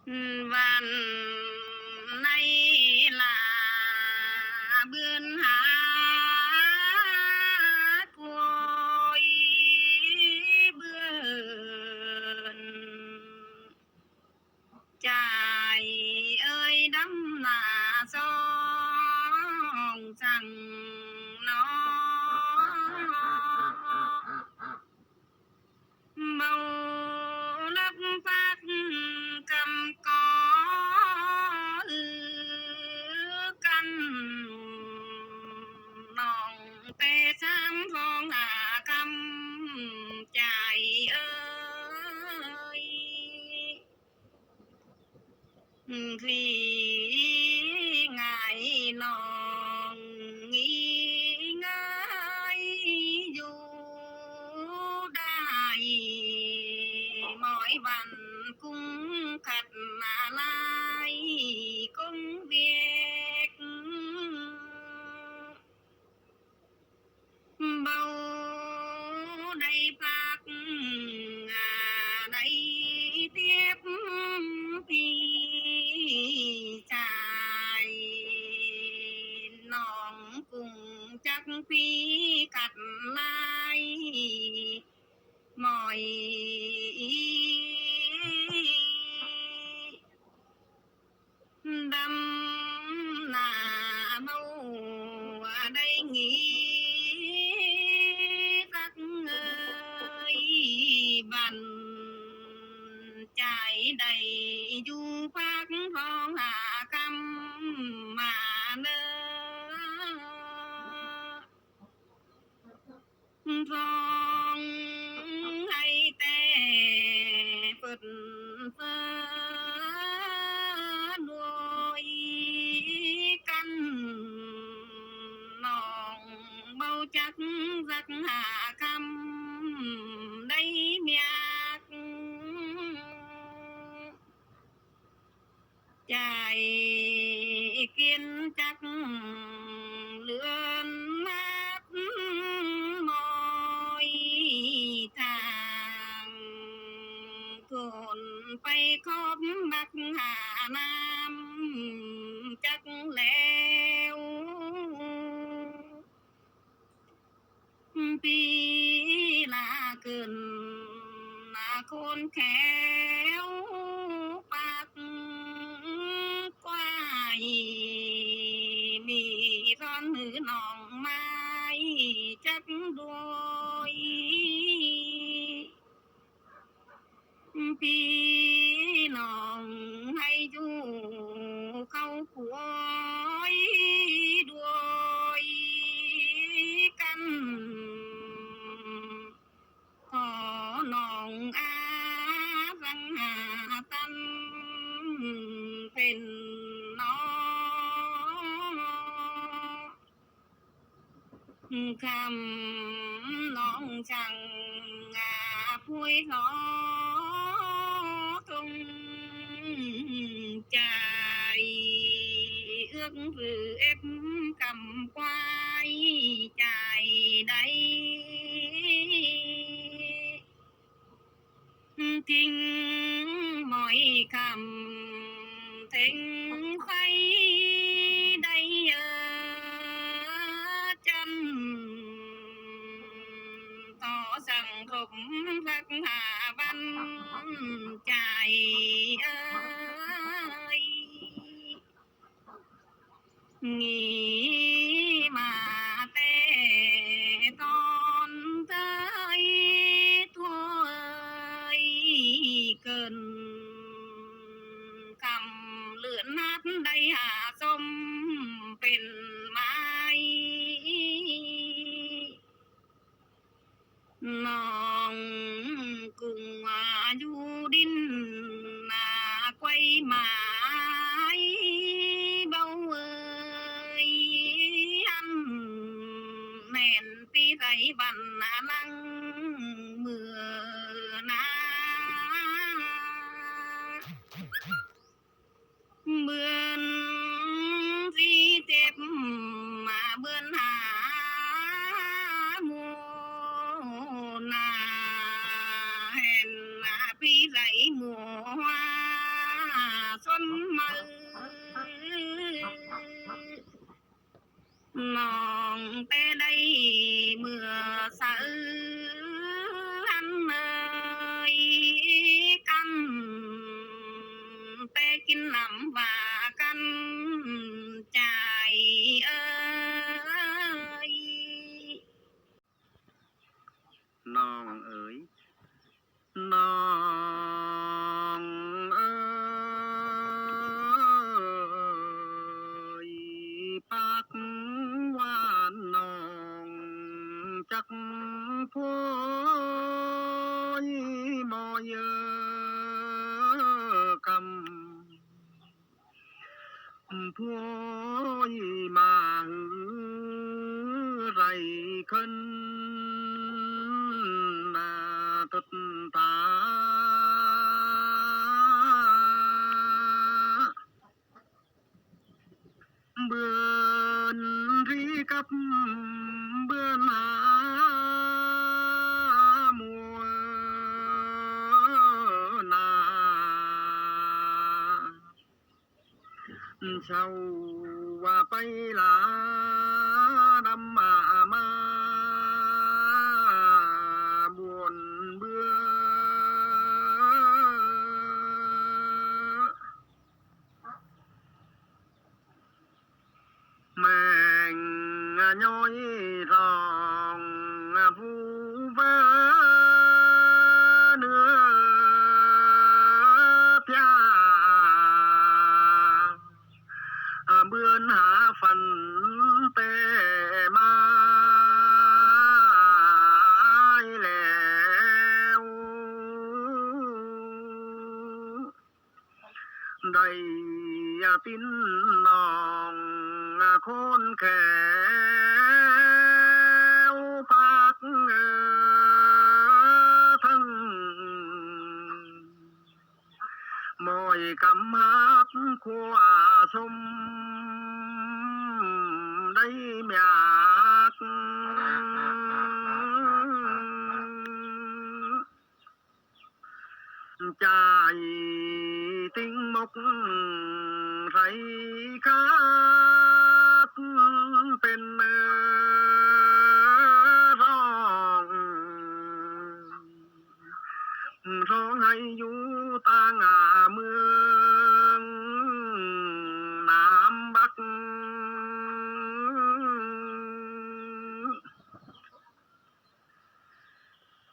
van nay là bươn hạ côi bươn chài ơi đắm là sông rằng nó màu lấp phát cầm có căn nòng tê sáng phong cầm chài ơi khi ngài nòng nghĩ ngơi dù đại mọi văn cung khật lại công việc bầu đây phát đây tiếp thì chài nòng cùng chắc phi cắt lại mọi đâm là mâu ở đây nghĩ các ơi bàn chạy đầy du phát phong hạ căm mà nơ phong hay tè phật phơ đuôi căn nòng bao chắc giặc hạ căm đây miạc chài kiên chắc lươn mát môi thang thôn bay khóm bắc hà nam chắc leo pi là cơn là khôn khéo bạc quài mì ron hứ nòng mai chắc đôi pi nòng hay du khâu cuối đuôi căn có nòng á răng hà tâm phền nó khăm nòng chẳng phui nó tung chài ước vừa ép cầm quay chài đây kinh mọi cầm thính khay đây chân tỏ rằng thục sắc hạ văn chài ơi nghĩ mà tê con tới thôi cơn พัวมาไรขึ้นนาตุดตาเบือนรีกับเบือนหามัวนาเช้าว่าไปลาดำมาบวนเบื่อแมงย้อยรองผู้ฟ้าเนื้อพยาเบือนหาฝันแต่มาแล้วได้ตินนองคนแขวพักทั้งมอยกำฮัดขวาชมได้เมียกใจติ้งมกไรคาดเป็นร้องร้องให้อยู่ตางเมืองน้ำบัก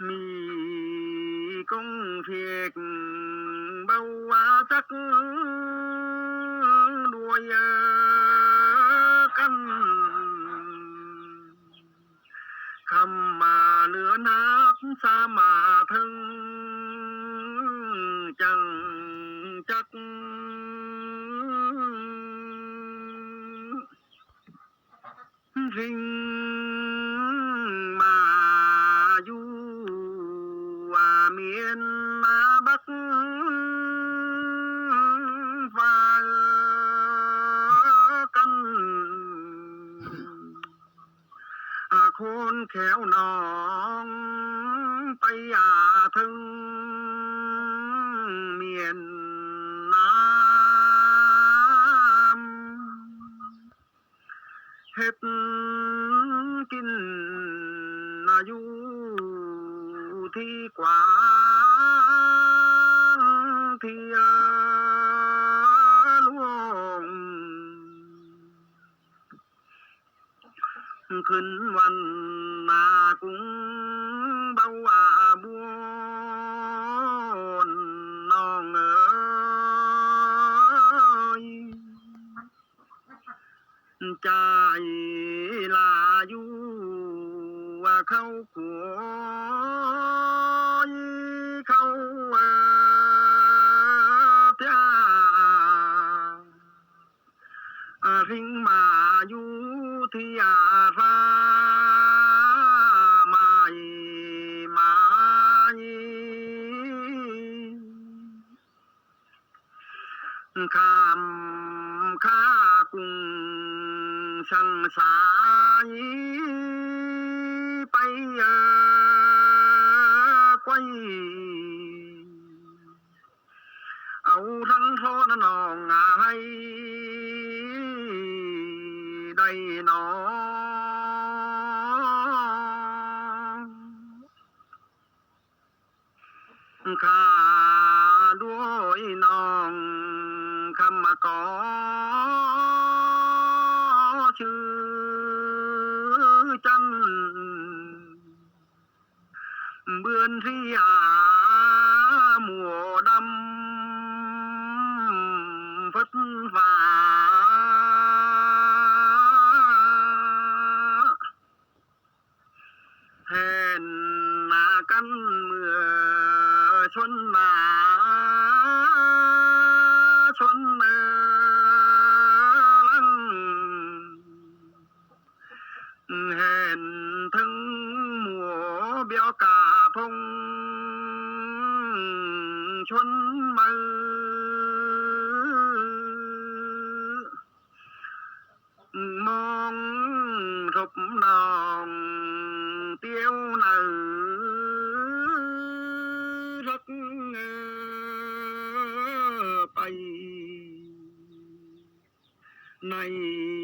มีกงเพียกเบาว่าจักด้วยกันคำมาเหลือนับสามาถึงจังจักริงมาอยู่ว่าเมียนมาบักฟ้ากันคนแขวนองไปถึงเมียนน้ำเฮ็ดกินอยู่ที่กว้างที่หลวงขึ้นวันนากุ้งเบาบัวน้องเอ๋ยใจลาอยู่ว่าเขาขวยเขาพยาริงมาอยู่ที่ราไม่มาคำข้ากุงช่างสายไปไกวเอาทั้งโทษน้องให้ได้น้องข้าด้วยน้องคำมาก่อชื่อจันเบือนที่หมัวดำฟัดฟ้าแทนหน้ากันเมื่อชนหนาชน มือมองรบนองเตี้ยวหนือรักไปใน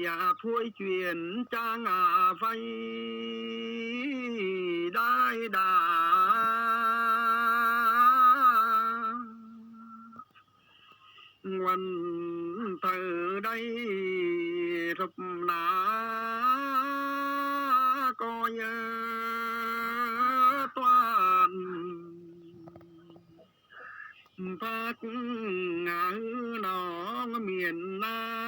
อย่าถ้วยเจียนจางไฟได้ด่าวันเธอได้รับนาก็เยอะตวนพักงานน้องเมียนนา